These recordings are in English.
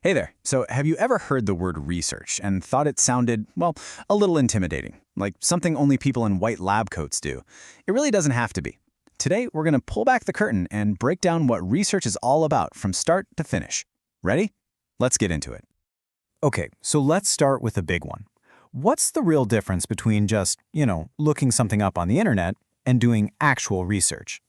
Hey there. So, have you ever heard the word research and thought it sounded, well, a little intimidating, like something only people in white lab coats do? It really doesn't have to be. Today, we're going to pull back the curtain and break down what research is all about from start to finish. Ready? Let's get into it. Okay, so let's start with a big one. What's the real difference between just, looking something up on the internet and doing actual research?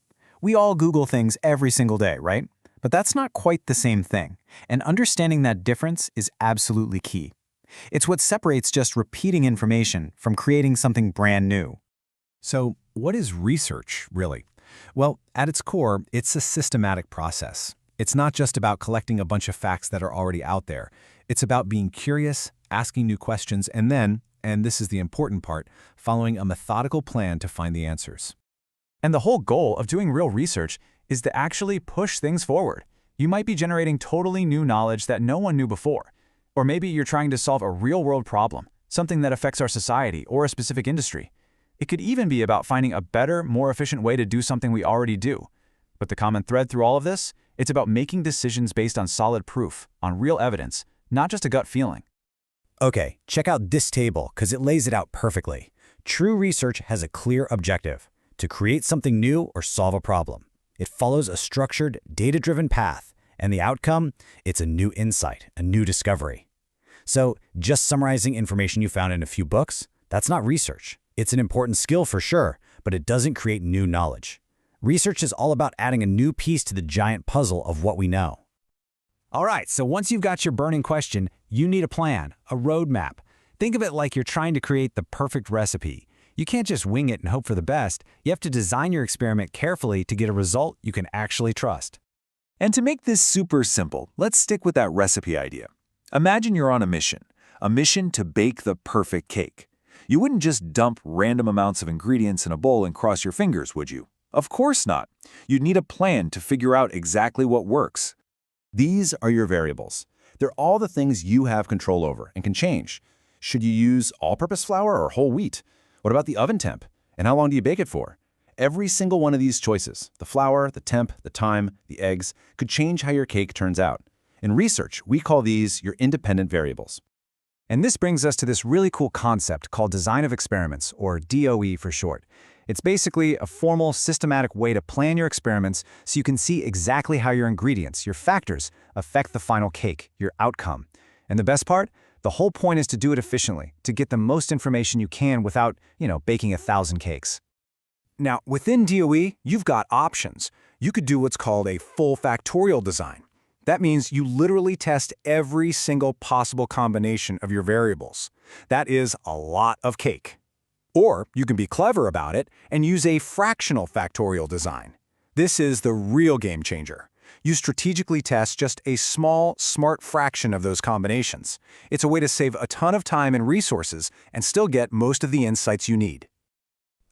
We all Google things every single day, right? But that's not quite the same thing, and understanding that difference is absolutely key. It's what separates just repeating information from creating something brand new. So, what is research, really? Well, at its core, it's a systematic process. It's not just about collecting a bunch of facts that are already out there. It's about being curious, asking new questions, and then, and this is the important part, following a methodical plan to find the answers. And the whole goal of doing real research is to actually push things forward. You might be generating totally new knowledge that no one knew before. Or maybe you're trying to solve a real-world problem, something that affects our society or a specific industry. It could even be about finding a better, more efficient way to do something we already do. But the common thread through all of this, it's about making decisions based on solid proof, on real evidence, not just a gut feeling. Okay, check out this table because it lays it out perfectly. True research has a clear objective: to create something new or solve a problem. It follows a structured, data-driven path, and the outcome, it's a new insight, a new discovery. So, just summarizing information you found in a few books, that's not research. It's an important skill for sure, but it doesn't create new knowledge. Research is all about adding a new piece to the giant puzzle of what we know. All right, so once you've got your burning question, you need a plan, a roadmap. Think of it like you're trying to create the perfect recipe. You can't just wing it and hope for the best. You have to design your experiment carefully to get a result you can actually trust. And to make this super simple, let's stick with that recipe idea. Imagine you're on a mission to bake the perfect cake. You wouldn't just dump random amounts of ingredients in a bowl and cross your fingers, would you? Of course not. You'd need a plan to figure out exactly what works. These are your variables. They're all the things you have control over and can change. Should you use all-purpose flour or whole wheat? What about the oven temp? And how long do you bake it for? Every single one of these choices, the flour, the temp, the time, the eggs, could change how your cake turns out. In research, we call these your independent variables. And this brings us to this really cool concept called design of experiments, or DOE for short. It's basically a formal, systematic way to plan your experiments so you can see exactly how your ingredients, your factors, affect the final cake, your outcome. And the best part? The whole point is to do it efficiently, to get the most information you can without, baking 1,000 cakes. Now, within DOE, you've got options. You could do what's called a full factorial design. That means you literally test every single possible combination of your variables. That is a lot of cake. Or you can be clever about it and use a fractional factorial design. This is the real game changer. You strategically test just a small, smart fraction of those combinations. It's a way to save a ton of time and resources and still get most of the insights you need.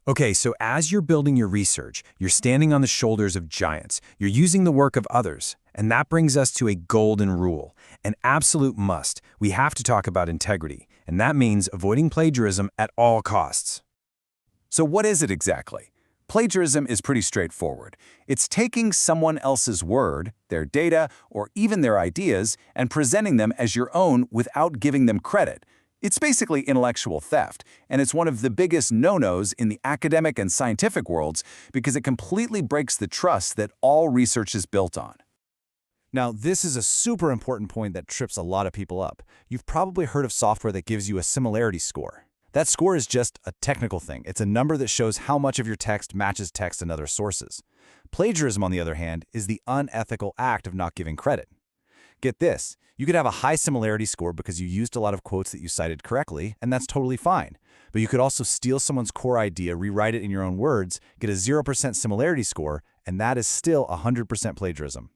Okay, so as you're building your research, you're standing on the shoulders of giants. You're using the work of others. And that brings us to a golden rule, an absolute must. We have to talk about integrity, and that means avoiding plagiarism at all costs. So what is it exactly? Plagiarism is pretty straightforward. It's taking someone else's word, their data, or even their ideas, and presenting them as your own without giving them credit. It's basically intellectual theft, and it's one of the biggest no-nos in the academic and scientific worlds because it completely breaks the trust that all research is built on. Now, this is a super important point that trips a lot of people up. You've probably heard of software that gives you a similarity score. That score is just a technical thing. It's a number that shows how much of your text matches text in other sources. Plagiarism, on the other hand, is the unethical act of not giving credit. Get this, you could have a high similarity score because you used a lot of quotes that you cited correctly, and that's totally fine. But you could also steal someone's core idea, rewrite it in your own words, get a 0% similarity score, and that is still 100% plagiarism.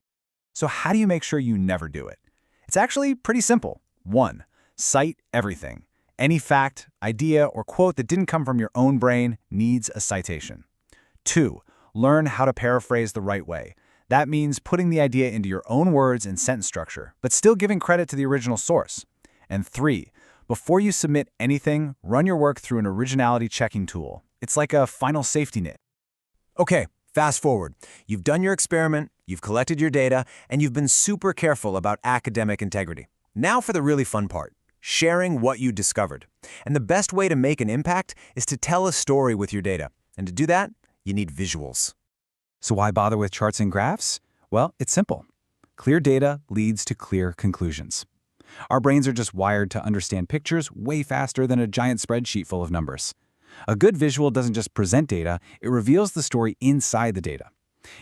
So how do you make sure you never do it? It's actually pretty simple. 1. Cite everything. Any fact, idea, or quote that didn't come from your own brain needs a citation. 2. Learn how to paraphrase the right way. That means putting the idea into your own words and sentence structure, but still giving credit to the original source. And 3. Before you submit anything, run your work through an originality checking tool. It's like a final safety net. Okay, fast forward. You've done your experiment, You've collected your data, and you've been super careful about academic integrity. Now for the really fun part, sharing what you discovered. And the best way to make an impact is to tell a story with your data. And to do that, you need visuals. So why bother with charts and graphs? Well, it's simple. Clear data leads to clear conclusions. Our brains are just wired to understand pictures way faster than a giant spreadsheet full of numbers. A good visual doesn't just present data, it reveals the story inside the data.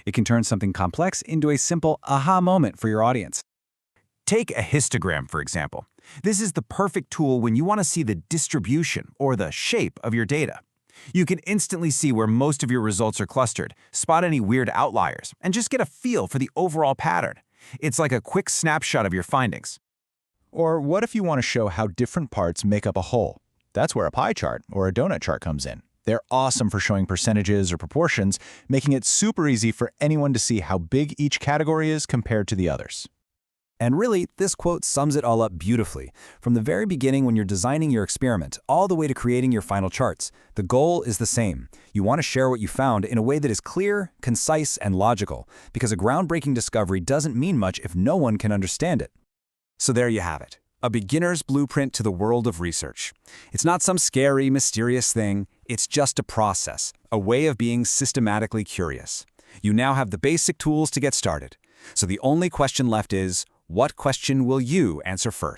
It can turn something complex into a simple aha moment for your audience. Take a histogram, for example. This is the perfect tool when you want to see the distribution or the shape of your data. You can instantly see where most of your results are clustered, spot any weird outliers, and just get a feel for the overall pattern. It's like a quick snapshot of your findings. Or what if you want to show how different parts make up a whole? That's where a pie chart or a donut chart comes in. They're awesome for showing percentages or proportions, making it super easy for anyone to see how big each category is compared to the others. And really, this quote sums it all up beautifully. From the very beginning when you're designing your experiment, all the way to creating your final charts, the goal is the same. You want to share what you found in a way that is clear, concise, and logical, because a groundbreaking discovery doesn't mean much if no one can understand it. So there you have it, a beginner's blueprint to the world of research. It's not some scary, mysterious thing. It's just a process, a way of being systematically curious. You now have the basic tools to get started. So the only question left is, what question will you answer first?